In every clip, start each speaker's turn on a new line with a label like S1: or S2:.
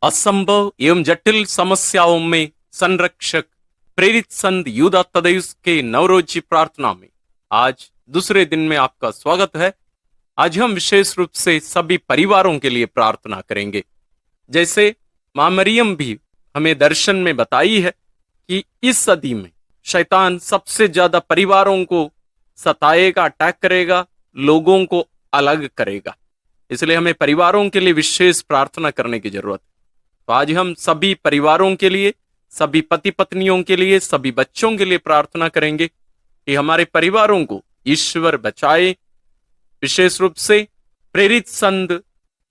S1: असंभव एवं जटिल समस्याओं में संरक्षक प्रेरित संत यूदा तद्देयुस के नवरोजी प्रार्थना में आज दूसरे दिन में आपका स्वागत है। आज हम विशेष रूप से सभी परिवारों के लिए प्रार्थना करेंगे। जैसे मां मरियम भी हमें दर्शन में बताई है कि इस सदी में शैतान सबसे ज्यादा परिवारों को सताएगा, अटैक करेगा, लोगों को अलग करेगा। इसलिए हमें परिवारों के लिए विशेष प्रार्थना करने की जरूरत है। तो आज हम सभी परिवारों के लिए, सभी पति पत्नियों के लिए, सभी बच्चों के लिए प्रार्थना करेंगे कि हमारे परिवारों को ईश्वर बचाए। विशेष रूप से प्रेरित संत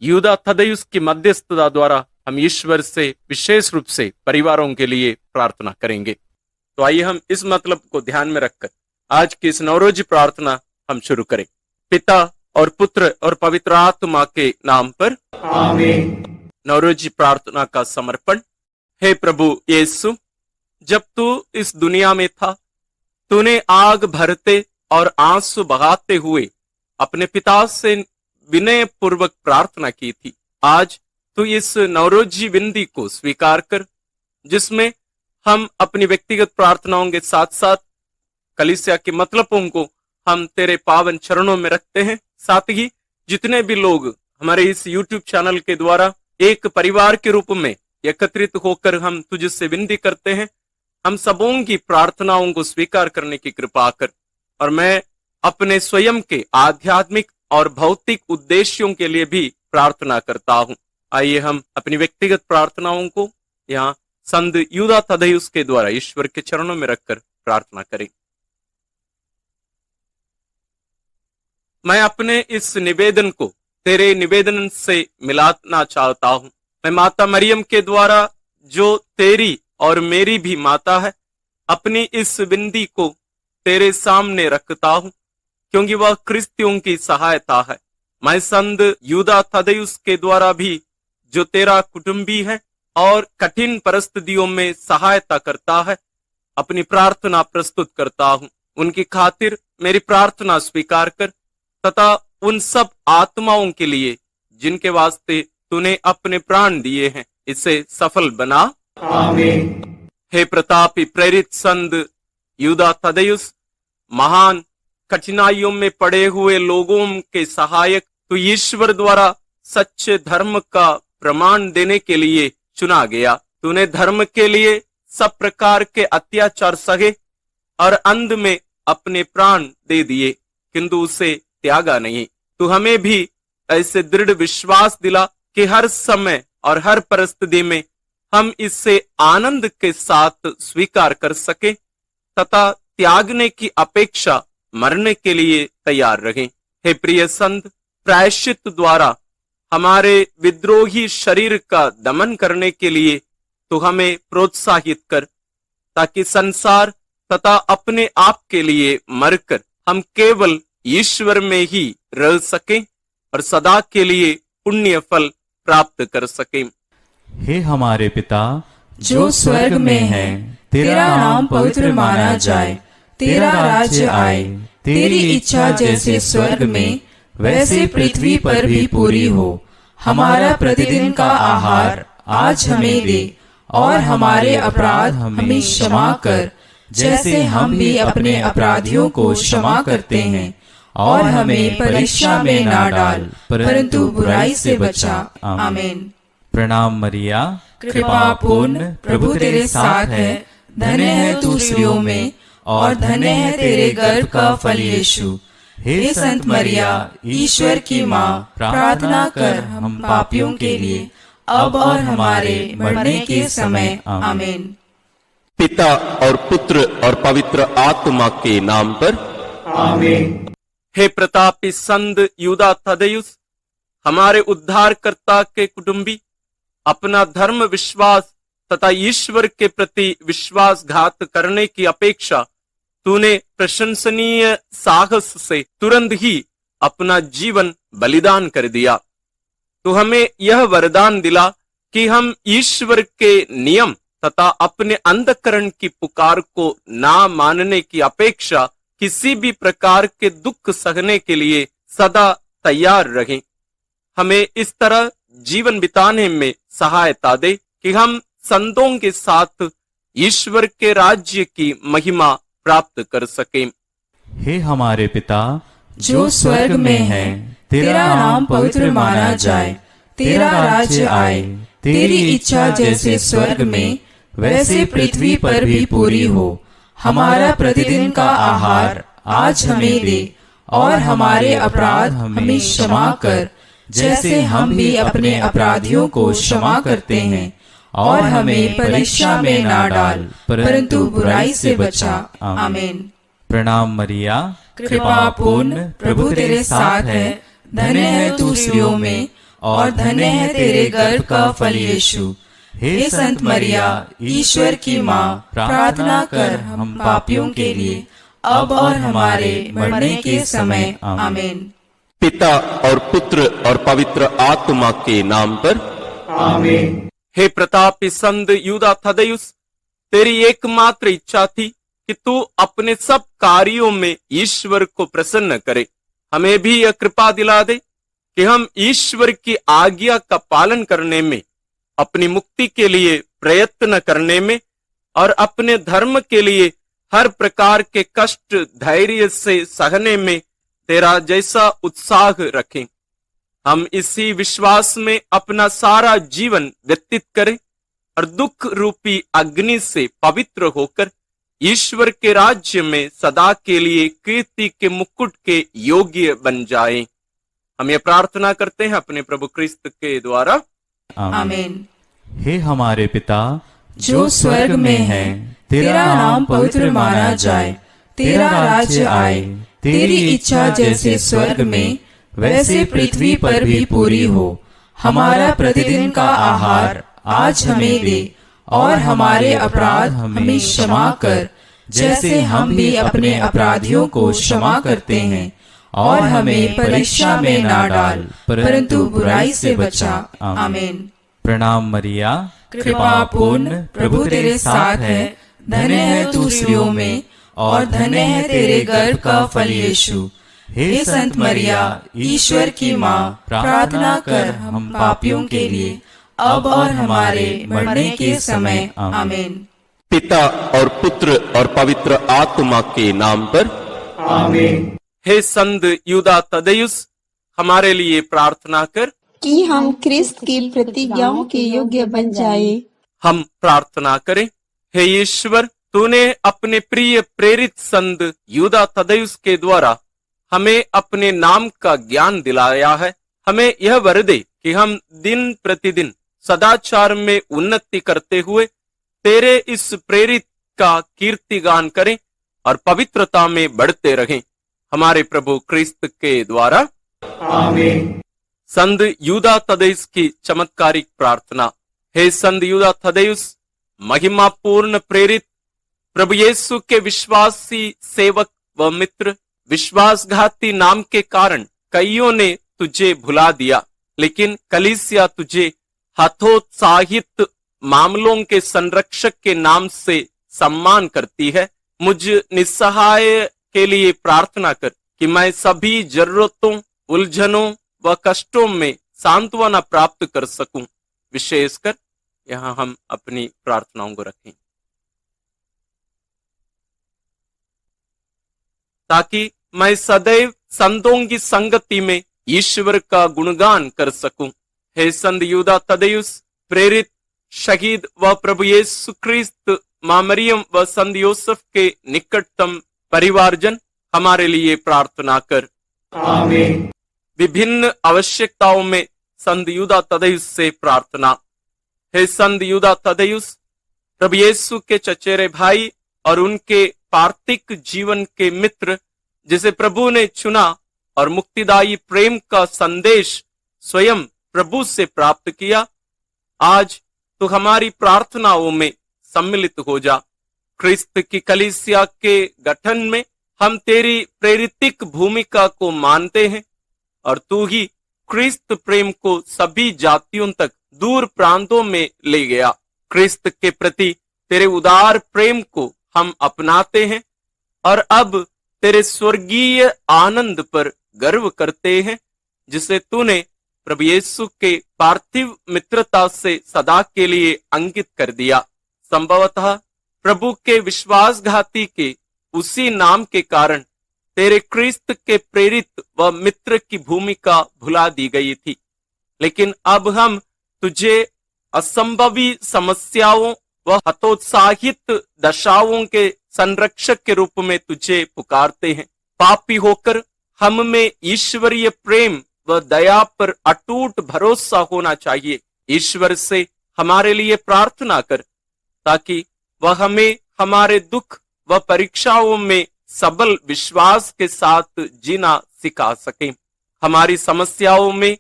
S1: यूदा तद्देयुस की मध्यस्थता द्वारा हम ईश्वर से विशेष रूप से परिवारों के लिए प्रार्थना करेंगे। तो आइए हम इस मतलब को ध्यान में रखकर आज की इस नवरोजी प्रार्थना हम शुरू करें। पिता और पुत्र और पवित्र आत्मा के नाम पर
S2: आमीन।
S1: नवरोजी प्रार्थना का समर्पण। हे प्रभु यीशु, जब तू इस दुनिया में था, तूने आग भरते और आंसू बहाते हुए अपने पिता से विनय पूर्वक प्रार्थना की थी। आज तू इस नवरोजी विनती को स्वीकार कर, जिसमें हम अपनी व्यक्तिगत प्रार्थनाओं के साथ साथ कलीसिया के मतलबों को हम तेरे पावन चरणों में रखते हैं। साथ ही जितने भी लोग हमारे इस YouTube चैनल के द्वारा एक परिवार के रूप में एकत्रित होकर हम तुझसे विनती करते हैं, हम सबों की प्रार्थनाओं को स्वीकार करने की कृपा कर। और मैं अपने स्वयं के आध्यात्मिक और भौतिक उद्देश्यों के लिए भी प्रार्थना करता हूं। आइए हम अपनी व्यक्तिगत प्रार्थनाओं को यहाँ संत यूदा तद्देयुस के द्वारा ईश्वर के चरणों में रखकर प्रार्थना करें। मैं अपने इस निवेदन को तेरे निवेदन से मिलाना चाहता हूं। मैं माता मरियम के द्वारा, जो तेरी और मेरी भी माता है, अपनी इस विनती को तेरे सामने रखता हूं, क्योंकि वह क्रिस्तियों की सहायता है। मैं संत यूदा तद्देयुस के द्वारा भी, जो तेरा कुटुंबी है और कठिन परिस्थितियों में सहायता करता है, अपनी प्रार्थना प्रस्तुत करता हूं। उनकी खातिर मेरी प्रार्थना स्वीकार कर तथा उन सब आत्माओं के लिए जिनके वास्ते तूने अपने प्राण दिए हैं, इसे सफल बना।
S2: आमीन।
S1: हे प्रतापी प्रेरित संत यूदा तद्देयुस, महान कठिनाइयों में पड़े हुए लोगों के सहायक, तू ईश्वर द्वारा सच्चे धर्म का प्रमाण देने के लिए चुना गया। तूने धर्म के लिए सब प्रकार के अत्याचार सहे और अंत में अपने प्राण दे दिए, किंतु उसे त्यागा नहीं। तू हमें भी ऐसे दृढ़ विश्वास दिला कि हर समय और हर परिस्थिति में हम इससे आनंद के साथ स्वीकार कर सके तथा त्यागने की अपेक्षा मरने के लिए तैयार रहें। हे प्रिय संत, प्रायश्चित द्वारा हमारे विद्रोही शरीर का दमन करने के लिए तू हमें प्रोत्साहित कर, ताकि संसार तथा अपने आप के लिए मरकर हम केवल ईश्वर में ही रह सके और सदा के लिए पुण्य फल प्राप्त कर सके।
S3: हे हमारे पिता
S2: जो स्वर्ग में है, तेरा नाम पवित्र माना जाए, तेरा राज्य आए, तेरी इच्छा जैसे स्वर्ग में वैसे पृथ्वी पर भी पूरी हो। हमारा प्रतिदिन का आहार आज हमें दे, और हमारे अपराध हमें क्षमा कर, जैसे हम भी अपने अपराधियों को क्षमा करते हैं, और हमें परीक्षा में ना डाल, परंतु बुराई से बचा। आमीन।
S3: प्रणाम मरिया,
S2: कृपा पूर्ण प्रभु तेरे साथ है, धन्य है तू स्त्रियों में, और धन्य है तेरे गर्भ का फल यीशु। हे संत मरिया, ईश्वर की माँ, प्रार्थना कर हम पापियों के लिए, अब और हमारे मरने के समय। आमीन।
S1: पिता और पुत्र और पवित्र आत्मा के नाम पर
S2: आमीन।
S1: हे प्रतापी संत यूदा तद्देयुस, हमारे उद्धारकर्ता के कुटुंबी, अपना धर्म विश्वास तथा ईश्वर के प्रति विश्वासघात करने की अपेक्षा तूने प्रशंसनीय साहस से तुरंत ही अपना जीवन बलिदान कर दिया। तो हमें यह वरदान दिला कि हम ईश्वर के नियम तथा अपने अंधकरण की पुकार को ना मानने की अपेक्षा किसी भी प्रकार के दुख सहने के लिए सदा तैयार रहें। हमें इस तरह जीवन बिताने में सहायता दे कि हम संतों के साथ ईश्वर के राज्य की महिमा प्राप्त कर सकें।
S3: हे हमारे पिता
S2: जो स्वर्ग में है, तेरा नाम पवित्र माना जाए। तेरा राज्य आए। तेरी इच्छा जैसे स्वर्ग में वैसे पृथ्वी पर भी पूरी हो। हमारा प्रतिदिन का आहार आज हमें दे, और हमारे अपराध हमें क्षमा कर, जैसे हम भी अपने अपराधियों को क्षमा करते हैं। और हमें परीक्षा में ना डाल, परंतु बुराई से बचा। आमीन।
S3: प्रणाम मरिया,
S2: कृपा पूर्ण प्रभु तेरे साथ है। धन्य है तू स्त्रियों में, और धन्य है तेरे गर्भ का फल यीशु। हे संत मरिया, ईश्वर की माँ, प्रार्थना कर हम पापियों के लिए, अब और हमारे मरने के समय। आमीन।
S1: पिता और पुत्र और पवित्र आत्मा के नाम पर।
S4: आमीन।
S1: हे प्रतापी संत यूदा थदेयुस, तेरी एकमात्र इच्छा थी कि तू अपने सब कार्यों में ईश्वर को प्रसन्न करे। हमें भी यह कृपा दिला दे कि हम ईश्वर की आज्ञा का पालन करने में, अपनी मुक्ति के लिए प्रयत्न करने में और अपने धर्म के लिए हर प्रकार के कष्ट धैर्य से सहने में तेरा जैसा उत्साह रखें। हम इसी विश्वास में अपना सारा जीवन व्यतीत करें और दुख रूपी अग्नि से पवित्र होकर ईश्वर के राज्य में सदा के लिए कीर्ति के मुकुट के योग्य बन जाएं। हम ये प्रार्थना करते हैं अपने प्रभु क्रिस्त के द्वारा।
S2: आमीन।
S3: हे हमारे पिता
S2: जो स्वर्ग में है, तेरा नाम पवित्र माना जाए। तेरा राज्य आए। तेरी इच्छा जैसे स्वर्ग में वैसे पृथ्वी पर भी पूरी हो। हमारा प्रतिदिन का आहार आज हमें दे, और हमारे अपराध हमें क्षमा कर, जैसे हम भी अपने अपराधियों को क्षमा करते हैं। और हमें परीक्षा में ना डाल, परंतु बुराई से बचा। आमीन।
S3: प्रणाम मरिया,
S2: कृपा पूर्ण प्रभु तेरे साथ है। धन्य है तू स्त्रियों में, और धन्य है तेरे गर्भ का फल यीशु। हे संत मरिया, ईश्वर की माँ, प्रार्थना कर हम पापियों के लिए, अब और हमारे मरने के समय। आमीन।
S1: पिता और पुत्र और पवित्र आत्मा के नाम पर।
S4: आमीन।
S1: हे संत यूदा तदेयुस, हमारे लिए प्रार्थना कर
S5: कि हम क्रिस्त की प्रतिज्ञाओं के योग्य बन जाए।
S1: हम प्रार्थना करें। हे ईश्वर, तूने अपने प्रिय प्रेरित संत यूदा तदेयुस के द्वारा हमें अपने नाम का ज्ञान दिलाया है। हमें यह वर दे कि हम दिन प्रतिदिन सदाचार में उन्नति करते हुए तेरे इस प्रेरित का कीर्तिगान करें और पवित्रता में बढ़ते रहें। हमारे प्रभु क्रिस्त के द्वारा।
S4: आमीन।
S1: संत यूदा तदेयुस की चमत्कारिक प्रार्थना। हे संत यूदा तदेयुस, महिमापूर्ण प्रेरित प्रभु यीशु के विश्वासी सेवक व मित्र, विश्वासघाती नाम के कारण कईयों ने तुझे भुला दिया, लेकिन कलीसिया तुझे हतोत्साहित मामलों के संरक्षक के नाम से सम्मान करती है। मुझ निस्सहाय के लिए प्रार्थना कर कि मैं सभी जरूरतों, उलझनों व कष्टों में सांत्वना प्राप्त कर सकूं। विशेषकर यहाँ हम अपनी प्रार्थनाओं को रखें ताकि मैं सदैव संतों की संगति में ईश्वर का गुणगान कर सकूं। हे संत यूदा तदेयुस, प्रेरित, शहीद व प्रभु यीशु क्रिस्त, मां मरियम व संत यूसुफ के निकटतम परिवारजन, हमारे लिए प्रार्थना कर।
S4: आमीन।
S1: विभिन्न आवश्यकताओं में संत यूदा तदेयुस से प्रार्थना। हे संत यूदा तदेयुस, प्रभु यीशु के चचेरे भाई और उनके पार्थिक जीवन के मित्र, जिसे प्रभु ने चुना और मुक्तिदायी प्रेम का संदेश स्वयं प्रभु से प्राप्त किया, आज तो हमारी प्रार्थनाओं में सम्मिलित हो जा। क्रिस्त की कलीसिया के गठन में हम तेरी प्रेरितिक भूमिका को मानते हैं और तू ही क्रिस्त प्रेम को सभी जातियों तक दूर प्रांतों में ले गया। क्रिस्त के प्रति तेरे उदार प्रेम को हम अपनाते हैं और अब तेरे स्वर्गीय आनंद पर गर्व करते हैं, जिसे तूने प्रभु यीशु के पार्थिव मित्रता से सदा के लिए अंकित कर दिया। संभवतः प्रभु के विश्वासघाती के उसी नाम के कारण तेरे क्रिस्त के प्रेरित व मित्र की भूमिका भुला दी गई थी, लेकिन अब हम तुझे असंभवी समस्याओं व हतोत्साहित दशाओं के संरक्षक के रूप में तुझे पुकारते हैं। पापी होकर हम में ईश्वरीय प्रेम व दया पर अटूट भरोसा होना चाहिए। ईश्वर से हमारे लिए प्रार्थना कर ताकि वह हमें हमारे दुख व परीक्षाओं में सबल विश्वास के साथ जीना सिखा सके। हमारी समस्याओं में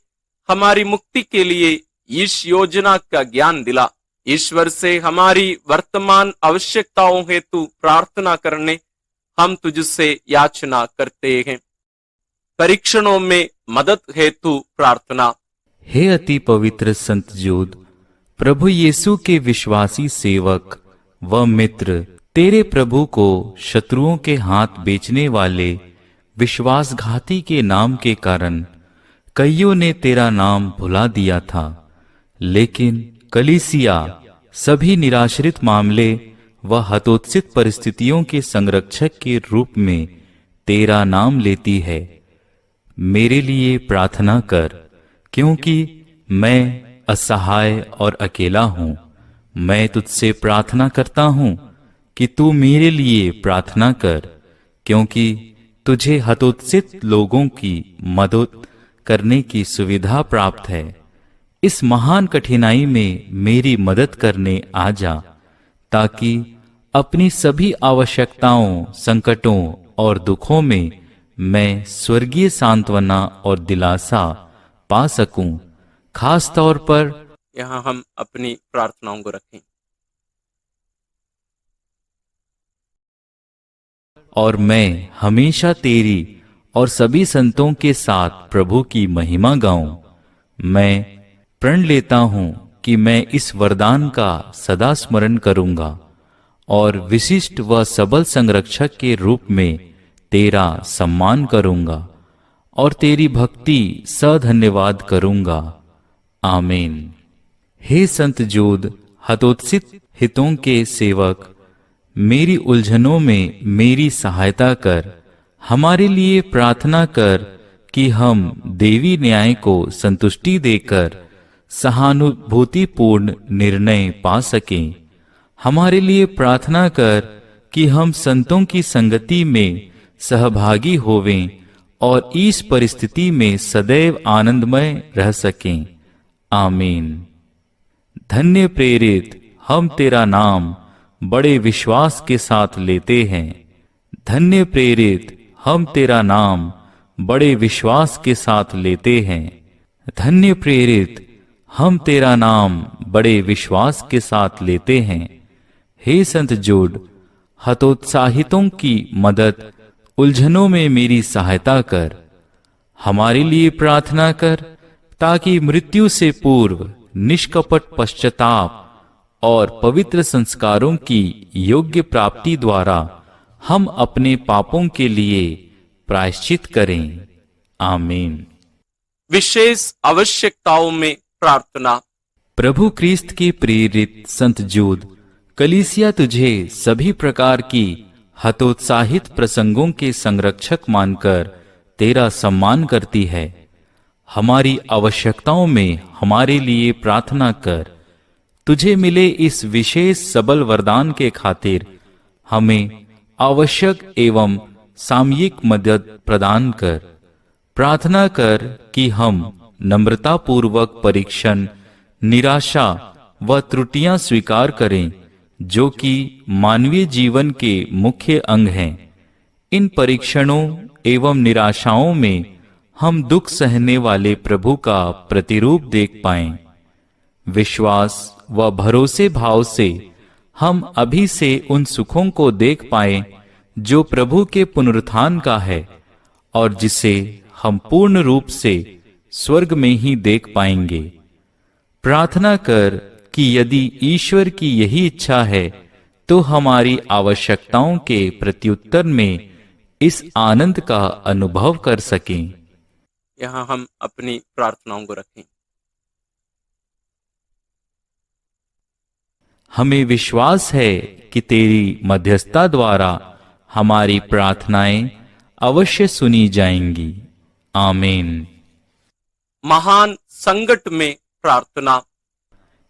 S1: हमारी मुक्ति के लिए इस योजना का ज्ञान दिला। ईश्वर से हमारी वर्तमान आवश्यकताओं हेतु प्रार्थना करने हम तुझसे याचना करते हैं। परीक्षणों में मदद हेतु प्रार्थना।
S3: हे अति पवित्र संत जोद, प्रभु यीशु के विश्वासी सेवक व मित्र, तेरे प्रभु को शत्रुओं के हाथ बेचने वाले विश्वासघाती के नाम के कारण कईयों ने तेरा नाम भुला दिया था, लेकिन कलीसिया सभी निराश्रित मामले व हतोत्सित परिस्थितियों के संरक्षक के रूप में तेरा नाम लेती है। मेरे लिए प्रार्थना कर, क्योंकि मैं असहाय और अकेला हूं। मैं तुझसे प्रार्थना करता हूं कि तू मेरे लिए प्रार्थना कर, क्योंकि तुझे हतोत्सित लोगों की मदद करने की सुविधा प्राप्त है। इस महान कठिनाई में मेरी मदद करने आ जा, ताकि अपनी सभी आवश्यकताओं, संकटों और दुखों में मैं स्वर्गीय सांत्वना और दिलासा पा सकूं। खास तौर पर
S1: यहाँ हम अपनी प्रार्थनाओं को रखें।
S3: और मैं हमेशा तेरी और सभी संतों के साथ प्रभु की महिमा गाऊं। मैं प्रण लेता हूं कि मैं इस वरदान का सदा स्मरण करूंगा और विशिष्ट व सबल संरक्षक के रूप में तेरा सम्मान करूंगा और तेरी भक्ति सधन्यवाद करूंगा। आमीन। हे संत जोद, हतोत्सित हितों के सेवक, मेरी उलझनों में मेरी सहायता कर। हमारे लिए प्रार्थना कर कि हम देवी न्याय को संतुष्टि देकर सहानुभूतिपूर्ण निर्णय पा सकें। हमारे लिए प्रार्थना कर कि हम संतों की संगति में सहभागी होवें और इस परिस्थिति में सदैव आनंदमय रह सकें। आमीन। धन्य प्रेरित, हम तेरा नाम बड़े विश्वास के साथ लेते हैं। धन्य प्रेरित, हम तेरा नाम बड़े विश्वास के साथ लेते हैं। धन्य प्रेरित, हम तेरा नाम बड़े विश्वास के साथ लेते हैं। हे संत जोड, हतोत्साहितों की मदद, उलझनों में मेरी सहायता कर। हमारे लिए प्रार्थना कर ताकि मृत्यु से पूर्व निष्कपट पश्चाताप और पवित्र संस्कारों की योग्य प्राप्ति द्वारा हम अपने पापों के लिए प्रायश्चित करें। आमीन।
S1: विशेष आवश्यकताओं में प्रार्थना।
S3: प्रभु क्रिस्त के प्रेरित संत जोद, कलीसिया तुझे सभी प्रकार की हतोत्साहित प्रसंगों के संरक्षक मानकर तेरा सम्मान करती है। हमारी आवश्यकताओं में हमारे लिए प्रार्थना कर। तुझे मिले इस विशेष सबल वरदान के खातिर हमें आवश्यक एवं सामयिक मदद प्रदान कर। प्रार्थना कर कि हम नम्रतापूर्वक परीक्षण, निराशा व त्रुटियां स्वीकार करें, जो कि मानवीय जीवन के मुख्य अंग हैं। इन परीक्षणों एवं निराशाओं में हम दुख सहने वाले प्रभु का प्रतिरूप देख पाएं। विश्वास व भरोसे भाव से हम अभी से उन सुखों को देख पाएं जो प्रभु के पुनरुत्थान का है और जिसे हम पूर्ण रूप से स्वर्ग में ही देख पाएंगे। प्रार्थना कर कि यदि ईश्वर की यही इच्छा है तो हमारी आवश्यकताओं के प्रत्युत्तर में इस आनंद का अनुभव कर सकें।
S1: यहाँ हम अपनी प्रार्थनाओं को रखें।
S3: हमें विश्वास है कि तेरी मध्यस्थता द्वारा हमारी प्रार्थनाएं अवश्य सुनी जाएंगी। आमीन।
S1: महान संकट में प्रार्थना।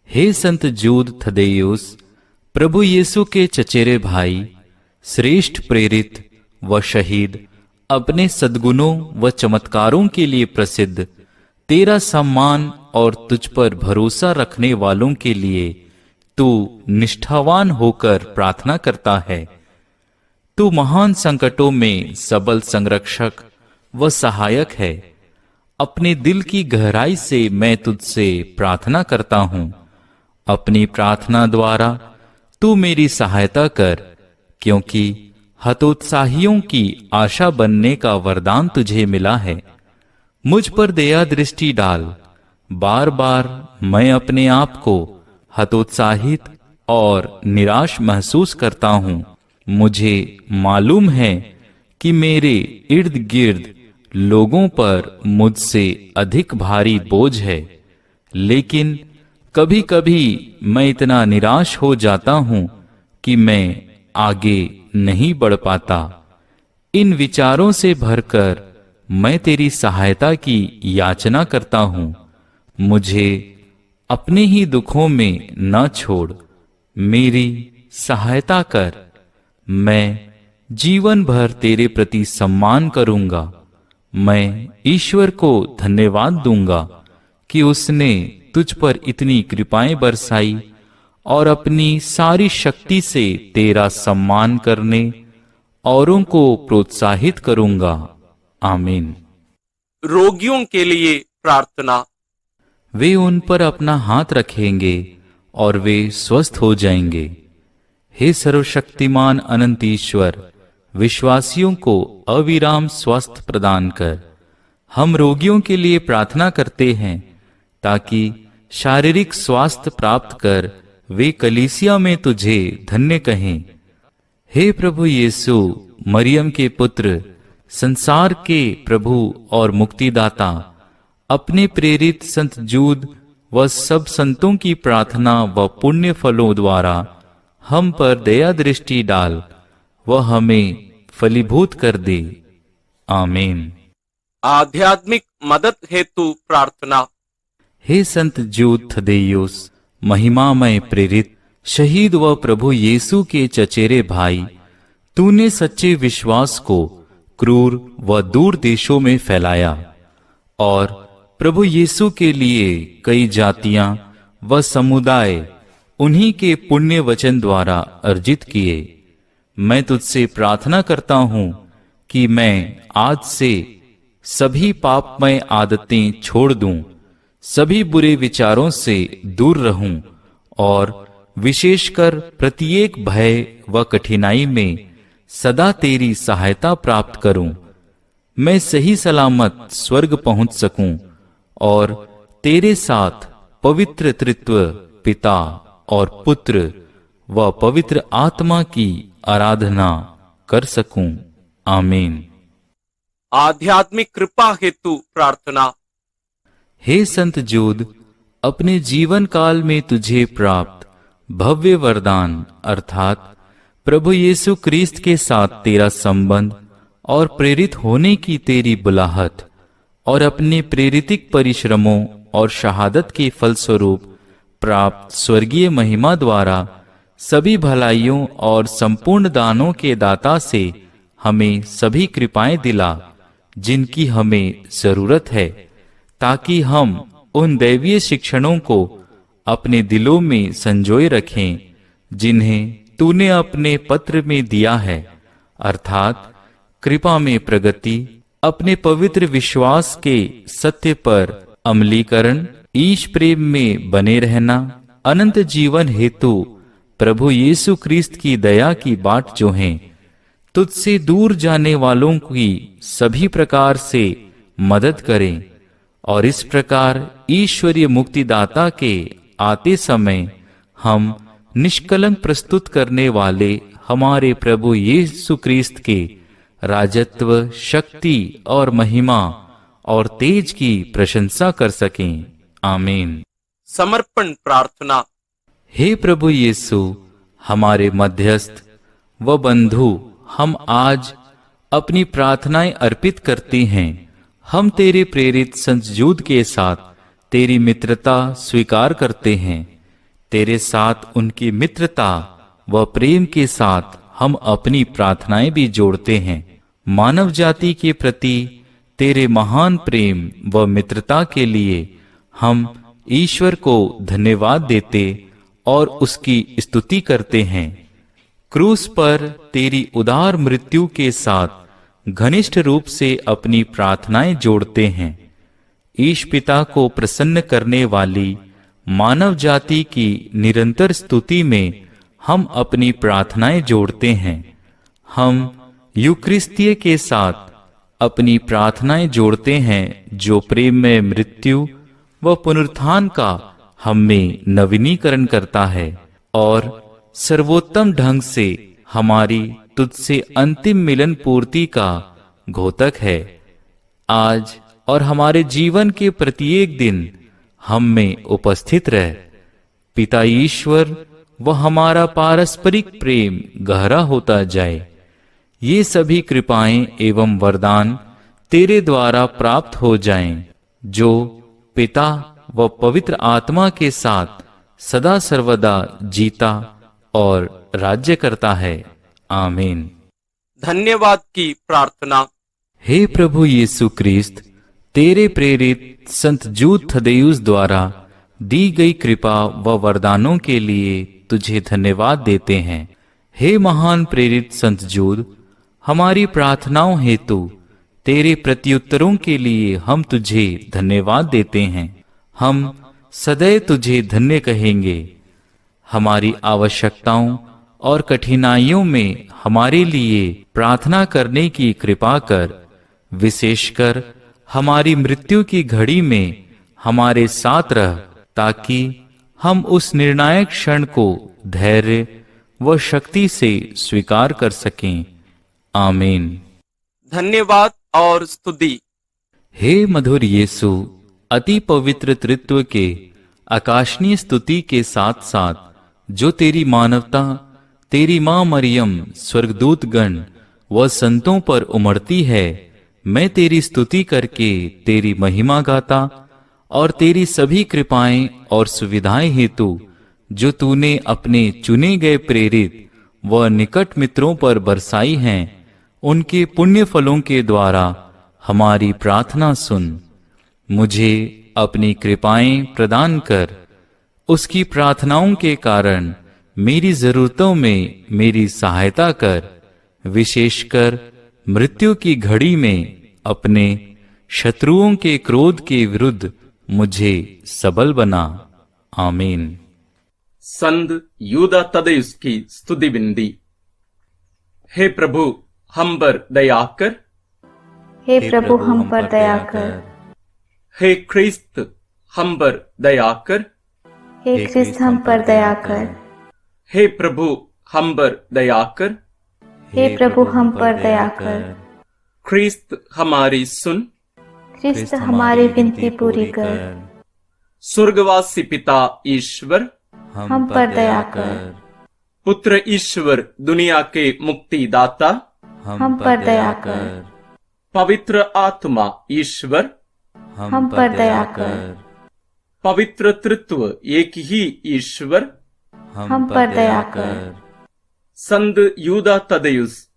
S3: हे संत जूद थदेयुस, प्रभु यीशु के चचेरे भाई, श्रेष्ठ प्रेरित व शहीद, अपने सद्गुणों व चमत्कारों के लिए प्रसिद्ध, तेरा सम्मान और तुझ पर भरोसा रखने वालों के लिए तू निष्ठावान होकर प्रार्थना करता है। तू महान संकटों में सबल संरक्षक व सहायक है। अपने दिल की गहराई से मैं तुझसे प्रार्थना करता हूँ। अपनी प्रार्थना द्वारा तू मेरी सहायता कर, क्योंकि हतोत्साहियों की आशा बनने का वरदान तुझे मिला है। मुझ पर दया दृष्टि डाल। बार बार मैं अपने आप को हतोत्साहित और निराश महसूस करता हूँ। मुझे मालूम है कि मेरे इर्द गिर्द लोगों पर मुझसे अधिक भारी बोझ है, लेकिन कभी कभी मैं इतना निराश हो जाता हूँ कि मैं आगे नहीं बढ़ पाता। इन विचारों से भरकर मैं तेरी सहायता की याचना करता हूँ। मुझे अपने ही दुखों में न छोड़, मेरी सहायता कर। मैं जीवन भर तेरे प्रति सम्मान करूंगा। मैं ईश्वर को धन्यवाद दूंगा कि उसने तुझ पर इतनी कृपाएं बरसाई और अपनी सारी शक्ति से तेरा सम्मान करने औरों को प्रोत्साहित करूंगा। आमीन।
S1: रोगियों के लिए प्रार्थना।
S3: वे उन पर अपना हाथ रखेंगे और वे स्वस्थ हो जाएंगे। हे सर्वशक्तिमान अनंत ईश्वर, विश्वासियों को अविराम स्वास्थ्य प्रदान कर। हम रोगियों के लिए प्रार्थना करते हैं ताकि शारीरिक स्वास्थ्य प्राप्त कर वे कलीसिया में तुझे धन्य कहें। हे प्रभु यीशु, मरियम के पुत्र, संसार के प्रभु और मुक्तिदाता, अपने प्रेरित संत जूद व सब संतों की प्रार्थना व पुण्य फलों द्वारा हम पर दया दृष्टि डाल, वह हमें फलीभूत कर दे। आमीन।
S1: आध्यात्मिक मदद हेतु प्रार्थना।
S3: हे संत जूद थदेयुस, महिमामय प्रेरित, शहीद व प्रभु यीशु के चचेरे भाई, तूने सच्चे विश्वास को क्रूर व दूर देशों में फैलाया और प्रभु यीशु के लिए कई जातियां व समुदाय उन्हीं के पुण्य वचन द्वारा अर्जित किए। मैं तुझसे प्रार्थना करता हूं कि मैं आज से सभी पापमय आदतें छोड़ दूं, सभी बुरे विचारों से दूर रहूं और विशेषकर प्रत्येक भय व कठिनाई में सदा तेरी सहायता प्राप्त करूं। मैं सही सलामत स्वर्ग पहुंच सकूं और तेरे साथ पवित्र त्रित्व पिता और पुत्र व पवित्र आत्मा की आराधना कर सकूं। आमीन।
S1: आध्यात्मिक कृपा हेतु प्रार्थना।
S3: हे संत जूद, अपने जीवन काल में तुझे प्राप्त भव्य वरदान अर्थात प्रभु यीशु क्रिस्त के साथ तेरा संबंध और प्रेरित होने की तेरी बुलाहट और अपने प्रेरितिक परिश्रमों और शहादत के फलस्वरूप प्राप्त स्वर्गीय महिमा द्वारा सभी भलाइयों और संपूर्ण दानों के दाता से हमें सभी कृपाएं दिला जिनकी हमें जरूरत है, ताकि हम उन दैवीय शिक्षणों को अपने दिलों में संजोए रखें जिन्हें तूने अपने पत्र में दिया है, अर्थात कृपा में प्रगति, अपने पवित्र विश्वास के सत्य पर अमलीकरण, ईश प्रेम में बने रहना, अनंत जीवन हेतु प्रभु यीशु क्रिस्त की दया की बाट जो है, तुझसे दूर जाने वालों की सभी प्रकार से मदद करें और इस प्रकार ईश्वरीय मुक्तिदाता के आते समय हम निष्कलंक प्रस्तुत करने वाले हमारे प्रभु यीशु क्रिस्त के राजत्व, शक्ति और महिमा और तेज की प्रशंसा कर सकें। आमीन।
S1: समर्पण प्रार्थना।
S3: हे प्रभु यीशु, हमारे मध्यस्थ व बंधु, हम आज अपनी प्रार्थनाएं अर्पित करते हैं। हम तेरे प्रेरित संत जूद के साथ तेरी मित्रता स्वीकार करते हैं। तेरे साथ उनकी मित्रता व प्रेम के साथ हम अपनी प्रार्थनाएं भी जोड़ते हैं। मानव जाति के प्रति तेरे महान प्रेम व मित्रता के लिए हम ईश्वर को धन्यवाद देते और उसकी स्तुति करते हैं। क्रूस पर तेरी उदार मृत्यु के साथ घनिष्ठ रूप से अपनी प्रार्थनाएं जोड़ते हैं। ईश पिता को प्रसन्न करने वाली मानव जाति की निरंतर स्तुति में हम अपनी प्रार्थनाएं जोड़ते हैं। हम यूक्रिस्तीय के साथ अपनी प्रार्थनाएं जोड़ते हैं, जो प्रेम में मृत्यु व पुनरुत्थान का हम में नवीनीकरण करता है और सर्वोत्तम ढंग से हमारी तुझसे अंतिम मिलन पूर्ति का घोतक है। आज और हमारे जीवन के प्रत्येक दिन हम में उपस्थित रह। पिता ईश्वर व हमारा पारस्परिक प्रेम गहरा होता जाए। ये सभी कृपाएं एवं वरदान तेरे द्वारा प्राप्त हो जाएं, जो पिता व पवित्र आत्मा के साथ सदा सर्वदा जीता और राज्य करता है। आमीन।
S1: धन्यवाद की प्रार्थना।
S3: हे प्रभु यीशु क्रिस्त, तेरे प्रेरित संत जूद थदेयुस द्वारा दी गई कृपा व वरदानों के लिए तुझे धन्यवाद देते हैं। हे महान प्रेरित संत जूद, हमारी प्रार्थनाओं हेतु तेरे प्रत्युत्तरों के लिए हम तुझे धन्यवाद देते हैं। हम सदैव तुझे धन्य कहेंगे। हमारी आवश्यकताओं और कठिनाइयों में हमारे लिए प्रार्थना करने की कृपा कर। विशेषकर हमारी मृत्यु की घड़ी में हमारे साथ रह, ताकि हम उस निर्णायक क्षण को धैर्य व शक्ति से स्वीकार कर सकें। आमीन।
S1: धन्यवाद और स्तुति।
S3: हे मधुर यीशु, अति पवित्र त्रित्व के आकाशनीय स्तुति के साथ साथ जो तेरी मानवता, तेरी मां मरियम, स्वर्गदूत गण व संतों पर उमड़ती है, मैं तेरी स्तुति करके तेरी महिमा गाता और तेरी सभी कृपाएं और सुविधाएं हेतु जो तूने अपने चुने गए प्रेरित व निकट मित्रों पर बरसाई हैं, उनके पुण्य फलों के द्वारा हमारी प्रार्थना सुन। मुझे अपनी कृपाएं प्रदान कर। उसकी प्रार्थनाओं के कारण मेरी जरूरतों में मेरी सहायता कर। विशेषकर मृत्यु की घड़ी में अपने शत्रुओं के क्रोध के विरुद्ध मुझे सबल बना। आमीन।
S1: संत यूदा तदेयुस की स्तुति बिंदी। हे प्रभु, हम पर दया कर।
S6: हे प्रभु, हम पर दया कर।
S1: हे ख्रिस्त, हम पर दया कर।
S6: हे ख्रिस्त, हम पर दया कर।
S1: हे प्रभु, हम पर दया कर।
S6: हे प्रभु, हम पर दया कर।
S1: ख्रिस्त, हमारी सुन।
S6: ख्रिस्त, हमारी विनती पूरी कर।
S1: स्वर्गवासी पिता ईश्वर,
S6: हम पर दया कर।
S1: पुत्र ईश्वर, दुनिया के मुक्तिदाता,
S6: हम पर दया कर।
S1: पवित्र आत्मा ईश्वर,
S6: हम पर दया कर।
S1: पवित्र तृत्व एक ही ईश्वर,
S6: हम पर दया कर।
S1: संत यूदा तदेयुस,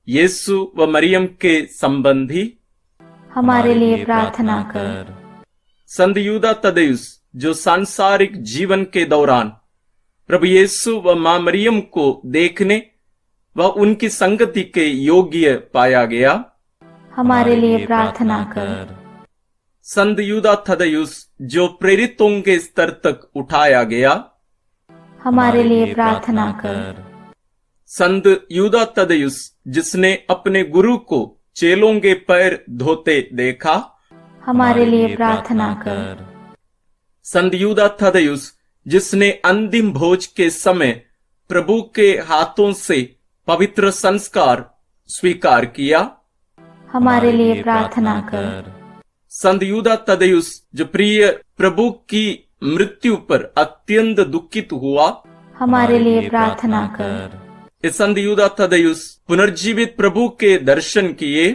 S1: यीशु व मरियम के संबंधी,
S6: हमारे लिए प्रार्थना कर।
S1: संत यूदा तदेयुस, जो सांसारिक जीवन के दौरान प्रभु यीशु व मां मरियम को देखने व उनकी संगति के योग्य पाया गया,
S6: हमारे लिए प्रार्थना कर।
S1: संत यूदा तदेयुस, जो प्रेरितों के स्तर तक उठाया गया,
S6: हमारे लिए प्रार्थना कर।
S1: संत यूदा तदेयुस, जिसने अपने गुरु को चेलों के पैर धोते देखा,
S6: हमारे लिए प्रार्थना कर।
S1: संत यूदा तदेयुस, जिसने अंतिम भोज के समय प्रभु के हाथों से पवित्र संस्कार स्वीकार किया,
S6: हमारे लिए प्रार्थना कर।
S1: संत यूदा तदेयुस जो प्रिय प्रभु की मृत्यु पर अत्यंत दुखित हुआ,
S6: हमारे लिए प्रार्थना कर।
S1: इस संत यूदा तदेयुस पुनर्जीवित प्रभु के दर्शन किए,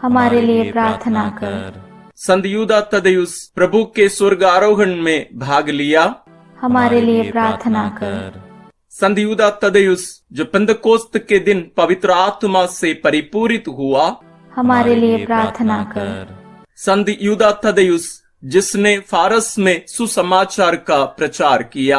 S6: हमारे लिए प्रार्थना कर।
S1: संत यूदा तदेयुस प्रभु के स्वर्ग आरोहण में भाग लिया,
S6: हमारे लिए प्रार्थना कर।
S1: संत यूदा तदेयुस जो पेंतकोस्त के दिन पवित्र आत्मा से परिपूरित हुआ,
S6: हमारे लिए प्रार्थना कर।
S1: संत यूदा तदेयुस जिसने फारस में सुसमाचार का प्रचार किया,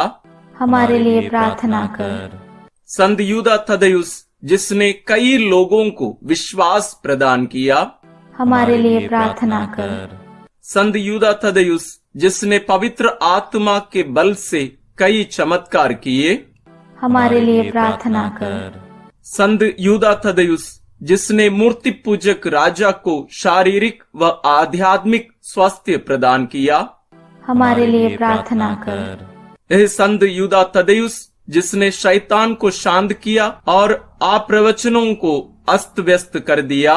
S6: हमारे लिए प्रार्थना कर।
S1: संत यूदा तदेयुस जिसने कई लोगों को विश्वास प्रदान किया,
S6: हमारे लिए प्रार्थना कर।
S1: संत यूदा तदेयुस जिसने पवित्र आत्मा के बल से कई चमत्कार किए,
S6: हमारे लिए प्रार्थना कर।
S1: संत यूदा तदेयुस जिसने मूर्ति पूजक राजा को शारीरिक व आध्यात्मिक स्वास्थ्य प्रदान किया,
S6: हमारे लिए प्रार्थना कर।
S1: यह संत यूदा तदेयुस जिसने शैतान को शांत किया और अप्रवचनों को अस्त व्यस्त कर दिया,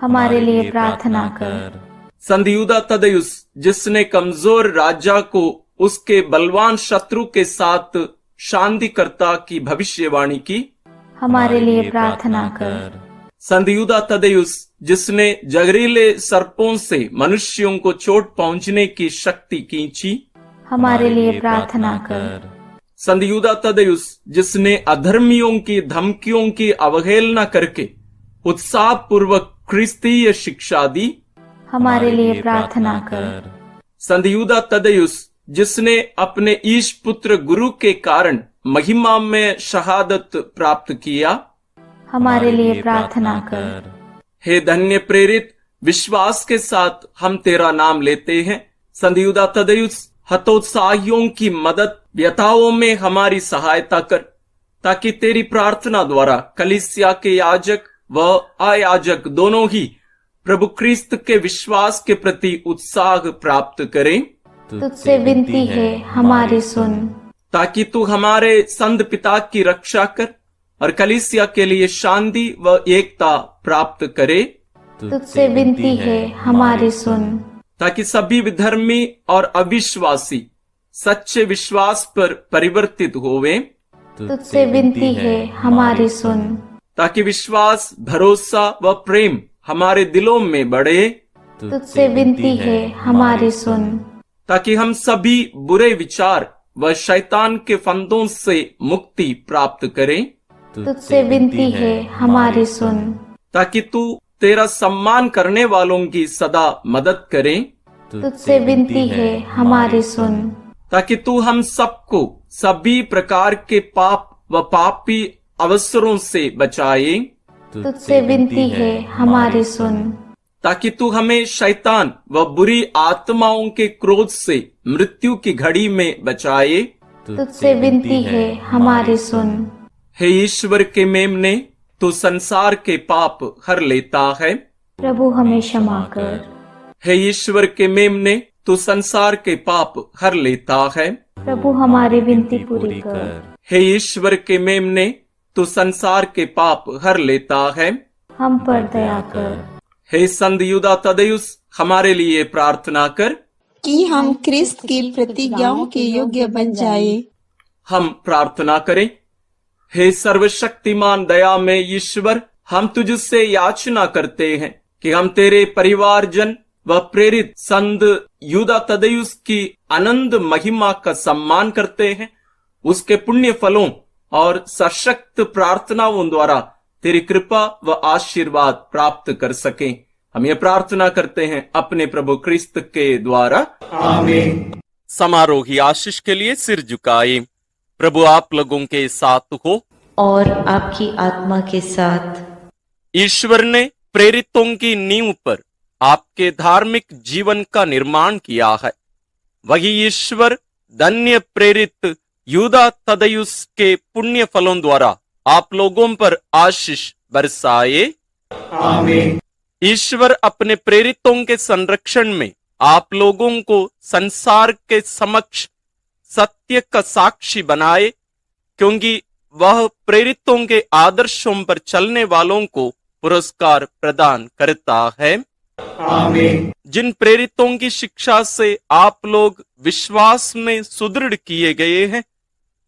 S6: हमारे लिए प्रार्थना कर।
S1: संत यूदा तदेयुस जिसने कमजोर राजा को उसके बलवान शत्रु के साथ शांतिकर्ता की भविष्यवाणी की,
S6: हमारे लिए प्रार्थना कर।
S1: संत यूदा तदेयुस जिसने जहरीले सर्पों से मनुष्यों को चोट पहुंचने की शक्ति खींची,
S6: हमारे लिए प्रार्थना कर।
S1: संत यूदा तदेयुस जिसने अधर्मियों की धमकियों की अवहेलना करके उत्साह पूर्वक क्रिस्तीय शिक्षा दी,
S6: हमारे लिए प्रार्थना कर।
S1: संत यूदा तदेयुस जिसने अपने ईश पुत्र गुरु के कारण महिमा में शहादत प्राप्त किया,
S6: हमारे लिए प्रार्थना कर।
S1: हे धन्य प्रेरित, विश्वास के साथ हम तेरा नाम लेते हैं। संत यूदा तदेयुस हतोत्साहियों की मदद व्यथाओं में हमारी सहायता कर, ताकि तेरी प्रार्थना द्वारा कलीसिया के याजक व अयाजक दोनों ही प्रभु क्रिस्त के विश्वास के प्रति उत्साह प्राप्त करें।
S6: तुझसे विनती है, हमारी सुन।
S1: ताकि तू हमारे संत पिता की रक्षा कर और कलीसिया के लिए शांति व एकता प्राप्त करे।
S6: तुझसे विनती है, हमारी सुन।
S1: ताकि सभी विधर्मी और अविश्वासी सच्चे विश्वास पर परिवर्तित होवें।
S6: तुझसे विनती है, हमारी सुन।
S1: ताकि विश्वास, भरोसा व प्रेम हमारे दिलों में बढ़े।
S6: तुझसे विनती है, हमारी सुन।
S1: ताकि हम सभी बुरे विचार व शैतान के फंदों से मुक्ति प्राप्त करें।
S6: तुझसे विनती है, हमारी सुन।
S1: ताकि तू तेरा सम्मान करने वालों की सदा मदद करे।
S6: तुझसे विनती है, हमारी सुन।
S1: ताकि तू हम सबको सभी प्रकार के पाप व पापी अवसरों से बचाए।
S6: तुझसे विनती है, हमारी सुन।
S1: ताकि तू हमें शैतान व बुरी आत्माओं के क्रोध से मृत्यु की घड़ी में बचाए।
S6: तुझसे विनती है, हमारी सुन।
S1: हे ईश्वर के मेमने, तू संसार के पाप हर लेता है।
S6: प्रभु हमें क्षमा कर।
S1: हे ईश्वर के मेमने, तू संसार के पाप हर लेता है।
S6: प्रभु हमारी विनती पूरी कर।
S1: हे ईश्वर के मेमने, तू संसार के पाप हर लेता है।
S6: हम पर दया कर।
S1: हे संत यूदा तदेयुस, हमारे लिए प्रार्थना कर
S5: कि हम क्रिस्त की प्रतिज्ञाओं के योग्य बन जाए।
S1: हम प्रार्थना करें। हे सर्वशक्तिमान दया में ईश्वर, हम तुझसे याचना करते हैं कि हम तेरे परिवारजन व प्रेरित संत यूदा तदेयुस की अनंत महिमा का सम्मान करते हैं। उसके पुण्य फलों और सशक्त प्रार्थनाओं द्वारा तेरी कृपा व आशीर्वाद प्राप्त कर सकें। हम ये प्रार्थना करते हैं अपने प्रभु क्रिस्त के द्वारा,
S4: आमीन।
S1: समारोही आशीष के लिए सिर झुकाए। प्रभु आप लोगों के साथ हो
S7: और आपकी आत्मा के साथ।
S1: ईश्वर ने प्रेरितों की नींव पर आपके धार्मिक जीवन का निर्माण किया है। वही ईश्वर धन्य प्रेरित यूदा तदेयुस के पुण्य फलों द्वारा आप लोगों पर आशीष बरसाए।
S4: आमीन।
S1: ईश्वर अपने प्रेरितों के संरक्षण में आप लोगों को संसार के समक्ष सत्य का साक्षी बनाए, क्योंकि वह प्रेरितों के आदर्शों पर चलने वालों को पुरस्कार प्रदान करता है।
S4: आमीन।
S1: जिन प्रेरितों की शिक्षा से आप लोग विश्वास में सुदृढ़ किए गए हैं,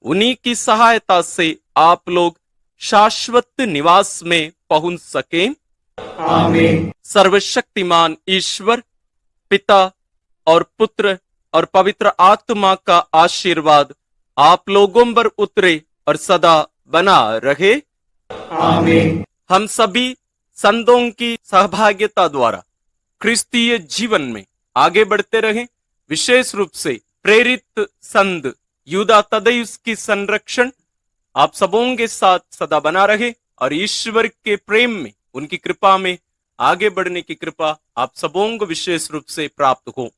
S1: उन्हीं की सहायता से आप लोग शाश्वत निवास में पहुंच सकें।
S4: आमीन।
S1: सर्वशक्तिमान ईश्वर पिता और पुत्र और पवित्र आत्मा का आशीर्वाद आप लोगों पर उतरे और सदा बना रहे।
S4: आमीन।
S1: हम सभी संतों की सहभागिता द्वारा क्रिस्तीय जीवन में आगे बढ़ते रहें। विशेष रूप से प्रेरित संत यूदा तद्दयुस की संरक्षण आप सबों के साथ सदा बना रहे और ईश्वर के प्रेम में, उनकी कृपा में आगे बढ़ने की कृपा आप सबों को विशेष रूप से प्राप्त हो।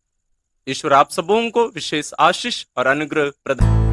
S1: ईश्वर आप सबों को विशेष आशीष और अनुग्रह प्रदान